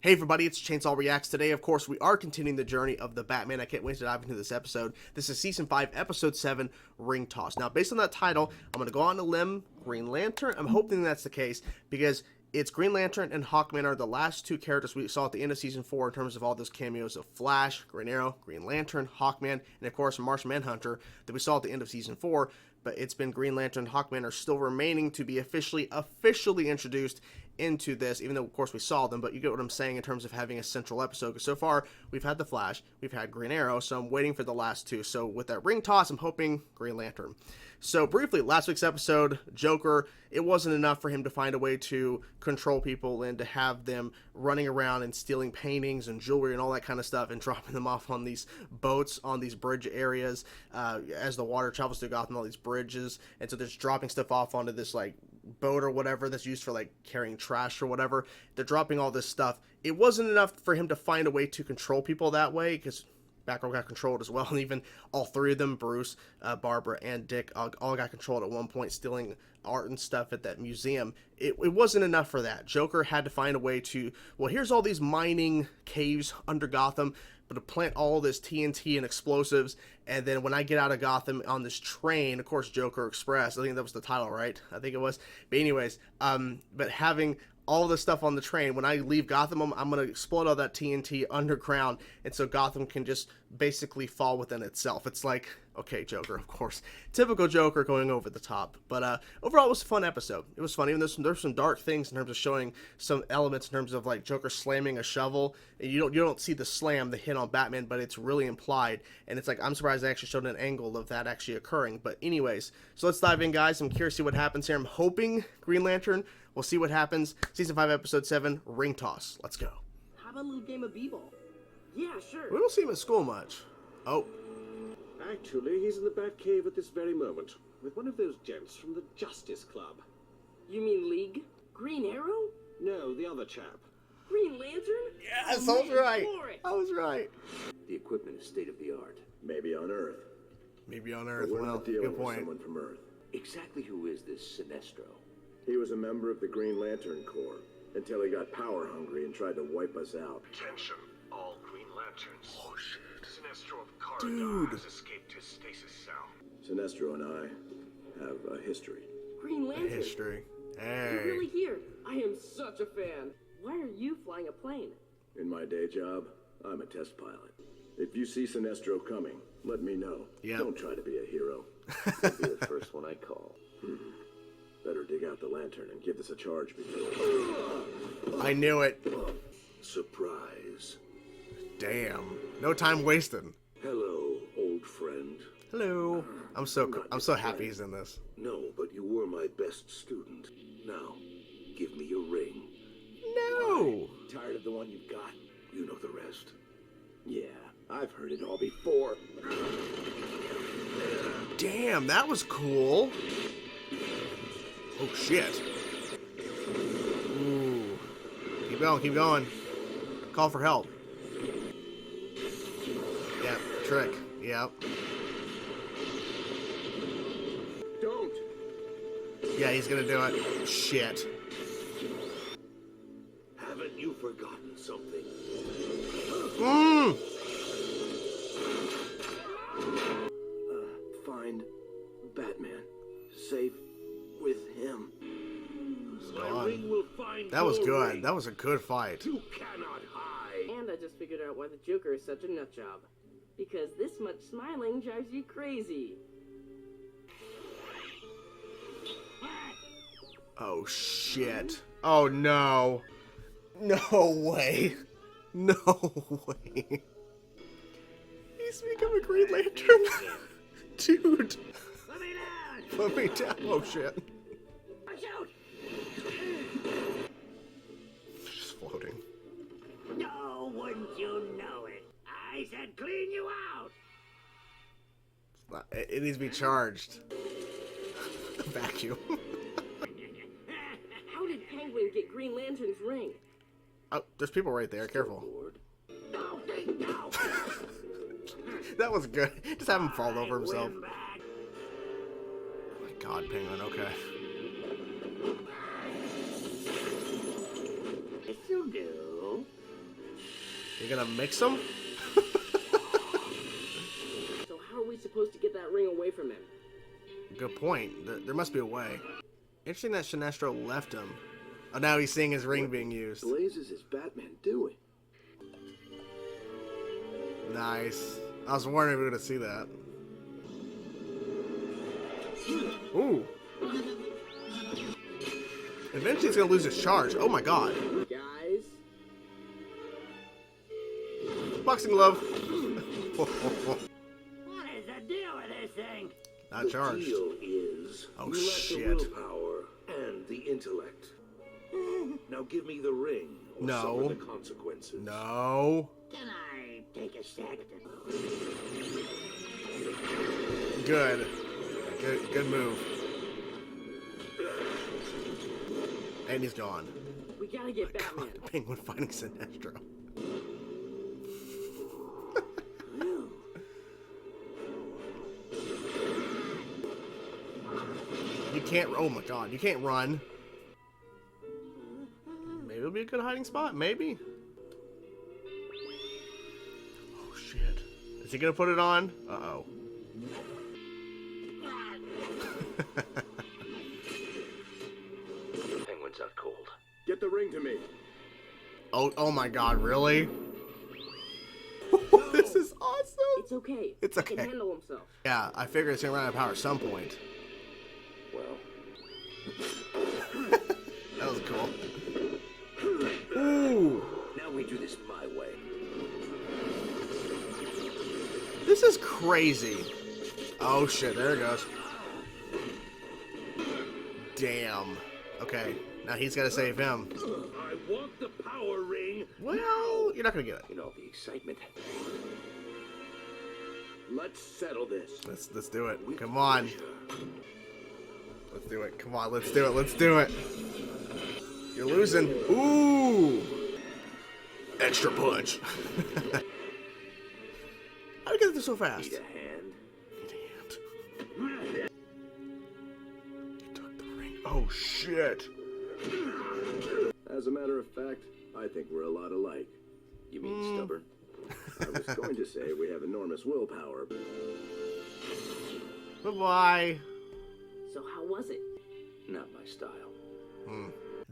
Hey everybody, it's Chainsaw Reacts. Today, of course, we are continuing the journey of the Batman. I can't wait to dive into this episode. This is Season 5, Episode 7, Ring Toss. Now, based on that title, I'm going to go on a limb, Green Lantern. I'm hoping that's the case, because it's Green Lantern and Hawkman are the last two characters we saw at the end of Season 4 in terms of all those cameos of Flash, Green Arrow, Green Lantern, Hawkman, and of course, Martian Manhunter that we saw at the end of Season 4. But it's been Green Lantern and Hawkman are still remaining to be officially introduced into this, even though of course we saw them. But you get what I'm saying in terms of having a central episode, because so far we've had the Flash, we've had Green Arrow, so I'm waiting for the last two. So with that ring toss, I'm hoping Green Lantern. So briefly, last week's episode, Joker, it wasn't enough for him to find a way to control people and to have them running around and stealing paintings and jewelry and all that kind of stuff and dropping them off on these boats on these bridge areas as the water travels through Gotham, all these bridges. And so they're just dropping stuff off onto this like boat or whatever that's used for like carrying trash or whatever. They're dropping all this stuff. It wasn't enough for him to find a way to control people that way, because Batgirl got controlled as well, and even all three of them, Bruce, Barbara, and Dick, all got controlled at one point, stealing art and stuff at that museum. It wasn't enough for that. Joker had to find a way to, well, here's all these mining caves under Gotham, but to plant all this TNT and explosives, and then when I get out of Gotham on this train, of course, Joker Express, I think that was the title, right? I think it was. But anyways, but having all this stuff on the train, when I leave Gotham, I'm going to explode all that TNT underground, and so Gotham can just basically fall within itself. It's like, okay, Joker, of course. Typical Joker going over the top. But overall, it was a fun episode. It was fun, even though there's some dark things in terms of showing some elements in terms of like Joker slamming a shovel. And you don't see the slam, the hit on Batman, but it's really implied. And it's like, I'm surprised they actually showed an angle of that actually occurring. But anyways, so let's dive in, guys. I'm curious to see what happens here. I'm hoping Green Lantern. We'll see what happens. Season 5, Episode 7, Ring Toss. Let's go. How about a little game of b-ball? Yeah, sure. We don't see him at school much. Oh. Actually, he's in the Batcave at this very moment, with one of those gents from the Justice Club. You mean League? Green Arrow? No, the other chap. Green Lantern? Yes, I was right. I was right. The equipment is state-of-the-art. Maybe on Earth. Maybe on But Earth. we're Well, not dealing good with point. someone from Earth. Exactly who is this Sinestro? He was a member of the Green Lantern Corps, until he got power-hungry and tried to wipe us out. Attention, all Green Lanterns. Oh, shit. Sinestro of Dude. Corridor has escaped his stasis cell. Sinestro and I have a history. Green Lantern? History. You're Hey. really here. I am such a fan. Why are you flying a plane? In my day job, I'm a test pilot. If you see Sinestro coming, let me know. Yep. Don't try to be a hero. I'll be the first one I call. Better dig out the lantern and give this a charge before... I knew it. Surprise. Damn. No time wasted. Hello, old friend. Hello. I'm so happy he's in this. No, but you were my best student. Now, give me your ring. No. Tired of the one you've got? You know the rest. Yeah, I've heard it all before. Damn, that was cool. Oh shit. Ooh. Keep going, keep going. Call for help. Yeah, trick. Yep. Don't! Yeah, he's gonna do it. Shit. Haven't you forgotten something? Mmm. Find Batman. Safe with him. My ring will find That was your good. ring. That was a good fight. You cannot hide. And I just figured out why the Joker is such a nut job. Because this much smiling drives you crazy. Oh shit. Oh no. No way. No way. He's become a Green Lantern. Dude. Let me down. Put me down. Oh shit. Watch out. Just floating. No, wouldn't you know it? I said clean you out. It needs to be charged. Vacuum. How did Penguin get Green Lantern's ring? Oh, there's people right there. Careful. No, no. That was good. Just have him fall over himself. Win back. Oh my god, Penguin. Okay. This'll do. You're gonna mix them? So how are we supposed to get that ring away from him? Good point. There must be a way. Interesting that Sinestro left him. Oh, now he's seeing his ring being used. Blazes is Batman doing? Nice. I was wondering if we were gonna see that. Ooh. Eventually he's gonna lose his charge. Oh my god. Guys? Boxing glove. What is the deal with this thing? Not charged. The deal is Oh, you lack shit. the willpower and the intellect. Now give me the ring or No. suffer the consequences. No. Can I take a sec to... Good. Good move. And he's gone. We gotta get Batman. Penguin fighting Sinestro. You can't. Oh my god, you can't run. Maybe it'll be a good hiding spot. Maybe. Oh shit. Is he gonna put it on? Uh oh. Penguin's out cold. Get the ring to me. Oh my god, really? This is awesome. It's okay. It's He can okay. handle himself. Yeah, I figured it's gonna run out of power at some point. Well, That was cool. Ooh. now we do this my way. This is crazy. Oh shit, there it goes. Damn. Okay, now he's gotta save him. I want the power ring. Well, you're not gonna get it. In all the excitement. Let's settle this. Let's do it. Come on. Let's do it. Come on, let's do it. Let's do it. You're losing. Ooh. Extra punch. How'd you get this so fast? Need a hand? He took the ring. Oh shit. As a matter of fact, I think we're a lot alike. You mean stubborn? I was going to say we have enormous willpower. Bye-bye. So how was it? Not my style.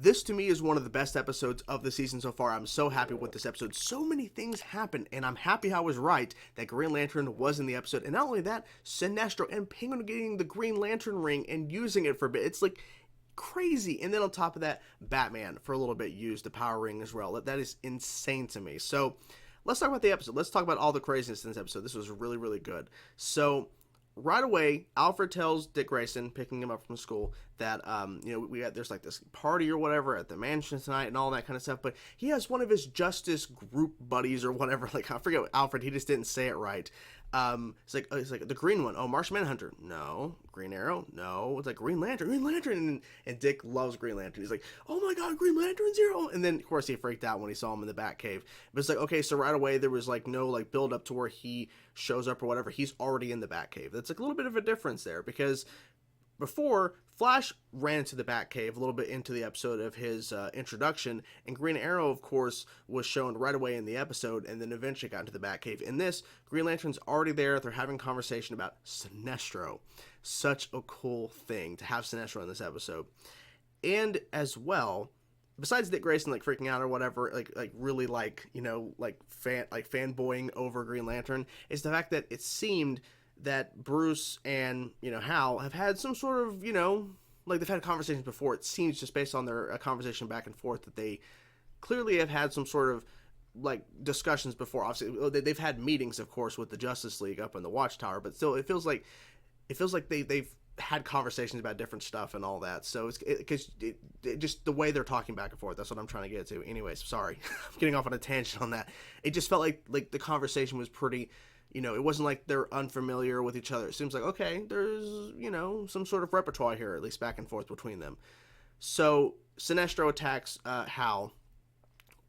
This to me is one of the best episodes of the season so far. I'm so happy with this episode. So many things happened, and I'm happy I was right that Green Lantern was in the episode. And not only that, Sinestro and Penguin getting the Green Lantern ring and using it for a bit. It's like crazy. And then on top of that, Batman for a little bit used the power ring as well. That is insane to me. So let's talk about the episode. Let's talk about all the craziness in this episode. This was really, really good. So right away, Alfred tells Dick Grayson, picking him up from school, that there's like this party or whatever at the mansion tonight and all that kind of stuff. But he has one of his Justice group buddies or whatever. Like I forget what Alfred. He just didn't say it right. It's like the green one. Oh, Martian Manhunter. No. Green Arrow. No. It's like Green Lantern. Green Lantern. And Dick loves Green Lantern. He's like, oh my God, Green Lantern Zero. And then of course he freaked out when he saw him in the Batcave. But it's like, okay, so right away there was like no like build up to where he shows up or whatever. He's already in the Batcave. That's like a little bit of a difference there because before, Flash ran into the Batcave a little bit into the episode of his introduction, and Green Arrow, of course, was shown right away in the episode, and then eventually got into the Batcave. In this, Green Lantern's already there. They're having a conversation about Sinestro. Such a cool thing to have Sinestro in this episode. And as well, besides Dick Grayson like freaking out or whatever, like really like fanboying over Green Lantern, is the fact that it seemed that Bruce and, Hal have had some sort of, like they've had conversations before. It seems just based on their conversation back and forth that they clearly have had some sort of like discussions before. Obviously, they've had meetings, of course, with the Justice League up in the Watchtower, but still, it feels like they've had conversations about different stuff and all that. So it's just the way they're talking back and forth. That's what I'm trying to get to. Anyways, sorry, I'm getting off on a tangent on that. It just felt like the conversation was pretty. It wasn't like they're unfamiliar with each other. It seems like, okay, there's, some sort of repertoire here, at least back and forth between them. So Sinestro attacks Hal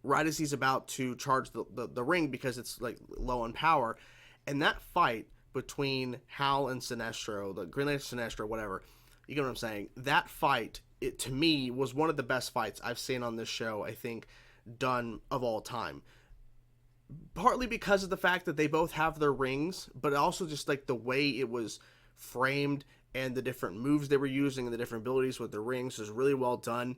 right as he's about to charge the ring because it's like low on power. And that fight between Hal and Sinestro, the Green Lantern Sinestro, whatever, you get what I'm saying? That fight, to me, was one of the best fights I've seen on this show, I think, done of all time. partly because of the fact that they both have their rings, but also just like the way it was framed and the different moves they were using and the different abilities with the rings was really well done.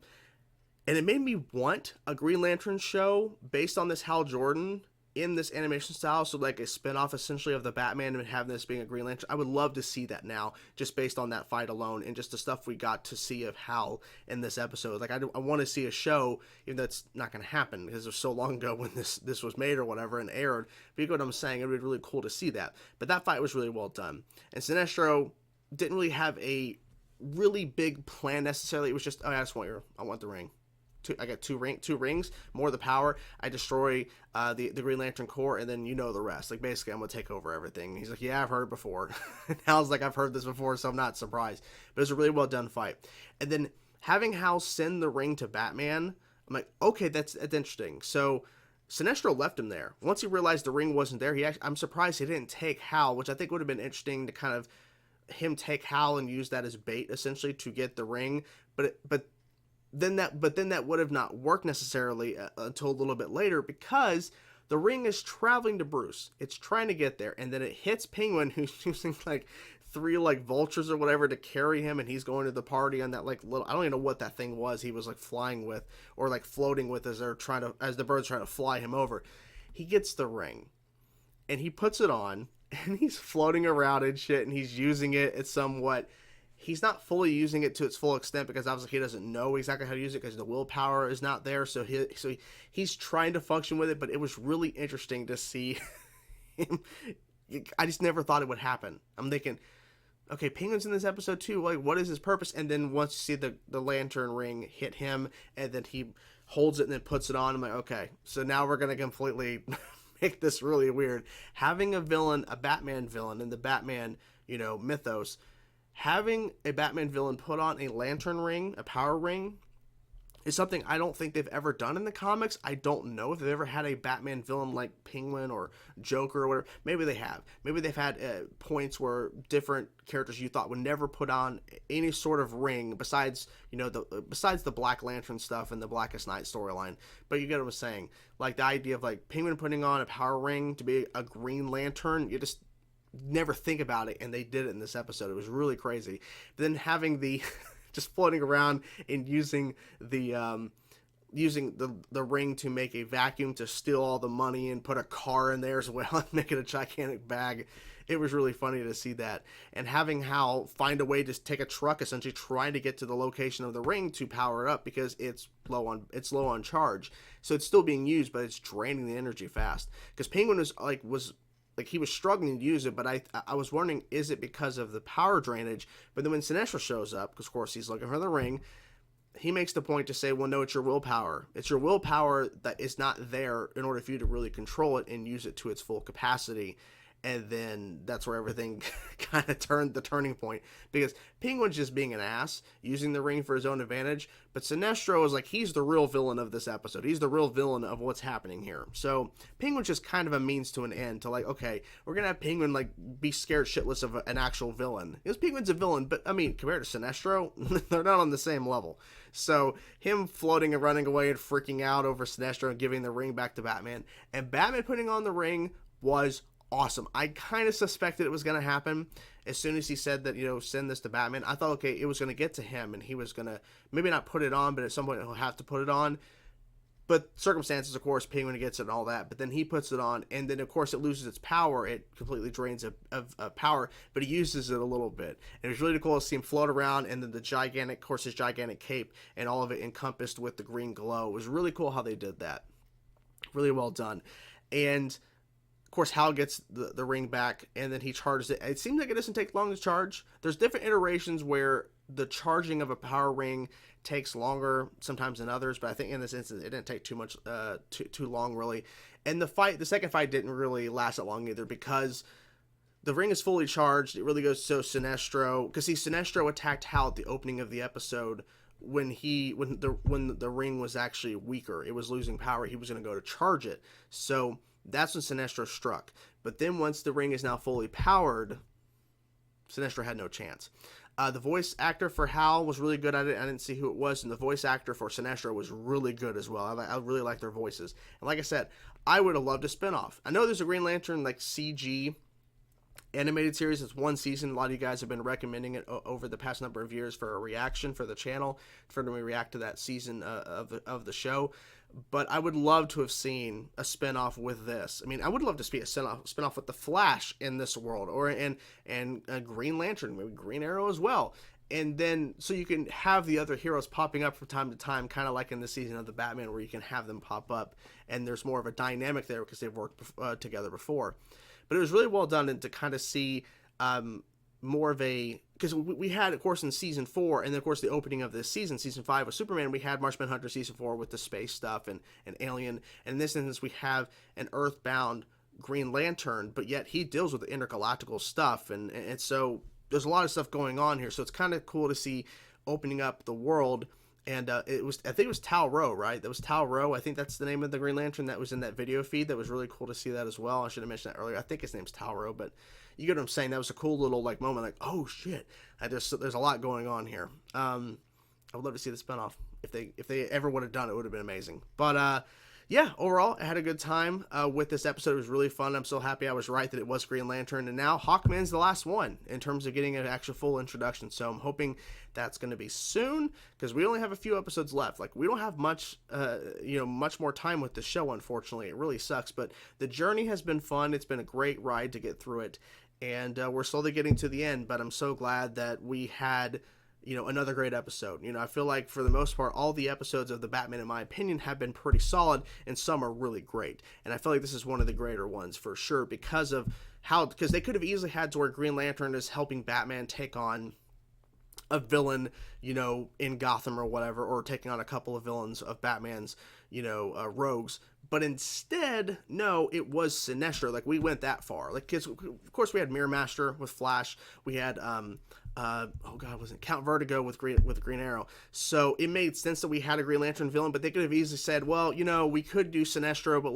And it made me want a Green Lantern show based on this Hal Jordan in this animation style. So like a spin-off essentially of the Batman and having this being a Green Lantern. I would love to see that now, just based on that fight alone and just the stuff we got to see of Hal in this episode. Like I want to see a show, even though it's not going to happen because it was so long ago when this was made or whatever and aired. But you know what I'm saying? It would be really cool to see that. But that fight was really well done. And Sinestro didn't really have a really big plan necessarily. It was just, I want the ring. I got two rings, more of the power. I destroy the Green Lantern Corps, and then you know the rest. Like, basically, I'm going to take over everything. He's like, yeah, I've heard it before. And Hal's like, I've heard this before, so I'm not surprised. But it was a really well done fight. And then having Hal send the ring to Batman, I'm like, okay, that's interesting. So Sinestro left him there. Once he realized the ring wasn't there, I'm surprised he didn't take Hal, which I think would have been interesting to kind of him take Hal and use that as bait essentially to get the ring. But then that would have not worked necessarily until a little bit later, because the ring is traveling to Bruce. It's trying to get there, and then it hits Penguin, who's using like 3 like vultures or whatever to carry him, and he's going to the party on that like little, I don't even know what that thing was he was like flying with or like floating with as the bird's trying to fly him over. He gets the ring and he puts it on and he's floating around and shit, and he's using it. It's somewhat, he's not fully using it to its full extent because obviously he doesn't know exactly how to use it because the willpower is not there. So he's trying to function with it, but it was really interesting to see him. I just never thought it would happen. I'm thinking, okay, Penguin's in this episode too. Like, what is his purpose? And then once you see the lantern ring hit him, and then he holds it and then puts it on, I'm like, okay, so now we're gonna completely make this really weird. Having a Batman villain in the Batman, mythos, having a Batman villain put on a lantern ring, a power ring, is something I don't think they've ever done in the comics. I don't know if they've ever had a Batman villain like Penguin or Joker or whatever. Maybe they have. Maybe they've had points where different characters you thought would never put on any sort of ring besides the Black Lantern stuff and the Blackest Night storyline. But you get what I'm saying. Like the idea of like Penguin putting on a power ring to be a Green Lantern, you just never think about it, and they did it in this episode. It was really crazy. But then having the just floating around and using the ring to make a vacuum to steal all the money and put a car in there as well and make it a gigantic bag. It was really funny to see that. And having Hal find a way to take a truck, essentially trying to get to the location of the ring to power it up because it's low on charge. So it's still being used, but it's draining the energy fast. Because Penguin was he was struggling to use it, but I was wondering, is it because of the power drainage? But then when Sinestro shows up, because of course he's looking for the ring, he makes the point to say, well, no, it's your willpower. It's your willpower that is not there in order for you to really control it and use it to its full capacity. And then that's where everything kind of turned the turning point, because Penguin's just being an ass, using the ring for his own advantage. But Sinestro is like, he's the real villain of this episode. He's the real villain of what's happening here. So Penguin's just kind of a means to an end to like, okay, we're going to have Penguin like be scared shitless of an actual villain. Because Penguin's a villain, but I mean, compared to Sinestro, they're not on the same level. So him floating and running away and freaking out over Sinestro and giving the ring back to Batman, and Batman putting on the ring was awesome. I kind of suspected it was going to happen as soon as he said that, send this to Batman. I thought, okay, it was going to get to him and he was going to maybe not put it on, but at some point he'll have to put it on. But circumstances, of course, Penguin gets it and all that, but then he puts it on, and then of course it loses its power. It completely drains of power, but he uses it a little bit. And it was really cool to see him float around, and then his gigantic cape and all of it encompassed with the green glow. It was really cool how they did that. Really well done. And of course, Hal gets the ring back, and then he charges it. It seems like it doesn't take long to charge. There's different iterations where the charging of a power ring takes longer sometimes than others, but I think in this instance, it didn't take too much, too long, really. And the second fight didn't really last that long either, because the ring is fully charged. It really goes so Sinestro, because Sinestro attacked Hal at the opening of the episode when the ring was actually weaker. It was losing power. He was going to go to charge it. So that's when Sinestro struck. But then once the ring is now fully powered, Sinestro had no chance. The voice actor for Hal was really good at it. I didn't see who it was, and the voice actor for Sinestro was really good as well. I really like their voices. And like I said, I would have loved a spinoff. I know there's a Green Lantern like CG animated series. It's one season. A lot of you guys have been recommending it over the past number of years for a reaction for the channel, for when we react to that season of the show. But I would love to have seen a spinoff with this. I mean, I would love to see a spinoff with the Flash in this world, or and a Green Lantern, maybe Green Arrow as well. And then, so you can have the other heroes popping up from time to time, kind of like in the season of the Batman, where you can have them pop up, and there's more of a dynamic there because they've worked together before. But it was really well done, and to kind of see more of a, because we had, of course, in season 4, and then of course the opening of this season 5 with Superman, we had Martian Manhunter season 4 with the space stuff and Alien, and in this instance we have an Earthbound Green Lantern, but yet he deals with the intergalactical stuff, and so there's a lot of stuff going on here, so it's kind of cool to see opening up the world. And I think it was Tal Rowe, right? That was Tal Rowe. I think that's the name of the Green Lantern that was in that video feed. That was really cool to see that as well. I should have mentioned that earlier. I think his name's Tal Rowe, but you get what I'm saying. That was a cool little like moment, like, oh shit. There's a lot going on here. I would love to see the spinoff. If they ever would have done it, it would have been amazing. But yeah, overall, I had a good time with this episode. It was really fun. I'm so happy I was right that it was Green Lantern. And now Hawkman's the last one in terms of getting an actual full introduction. So I'm hoping that's going to be soon, because we only have a few episodes left. Like, we don't have much more time with the show, unfortunately. It really sucks. But the journey has been fun. It's been a great ride to get through it. And we're slowly getting to the end. But I'm so glad that we had another great episode. I feel like for the most part, all the episodes of the Batman, in my opinion, have been pretty solid, and some are really great. And I feel like this is one of the greater ones for sure, because they could have easily had to where Green Lantern is helping Batman take on a villain, in Gotham or whatever, or taking on a couple of villains of Batman's, rogues. But instead, no, it was Sinestro. Like, we went that far. Like, because of course we had Mirror Master with Flash. We had was it Count Vertigo with Green Arrow? So it made sense that we had a Green Lantern villain, but they could have easily said, well, we could do Sinestro, but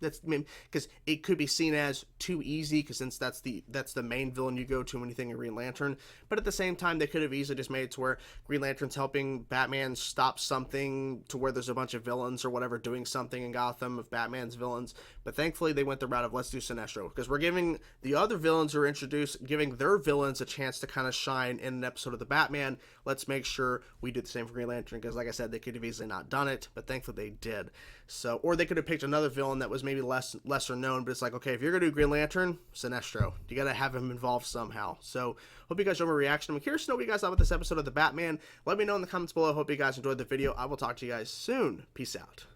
because it could be seen as too easy, because since that's the main villain you go to when you think of Green Lantern. But at the same time, they could have easily just made it to where Green Lantern's helping Batman stop something, to where there's a bunch of villains or whatever doing something in Gotham of Batman's villains. But thankfully they went the route of, let's do Sinestro, because we're giving the other villains who are introduced, giving their villains a chance to kind of shine in an episode of the Batman. Let's make sure we do the same for Green Lantern, because like I said, they could have easily not done it, but thankfully they did. So, or they could have picked another villain that was maybe lesser known, but it's like, okay, if you're gonna do Green Lantern, Sinestro, you gotta have him involved somehow. So hope you guys enjoyed my reaction. I'm curious to know what you guys thought about this episode of the Batman. Let me know in the comments below. Hope you guys enjoyed the video. I will talk to you guys soon. Peace out.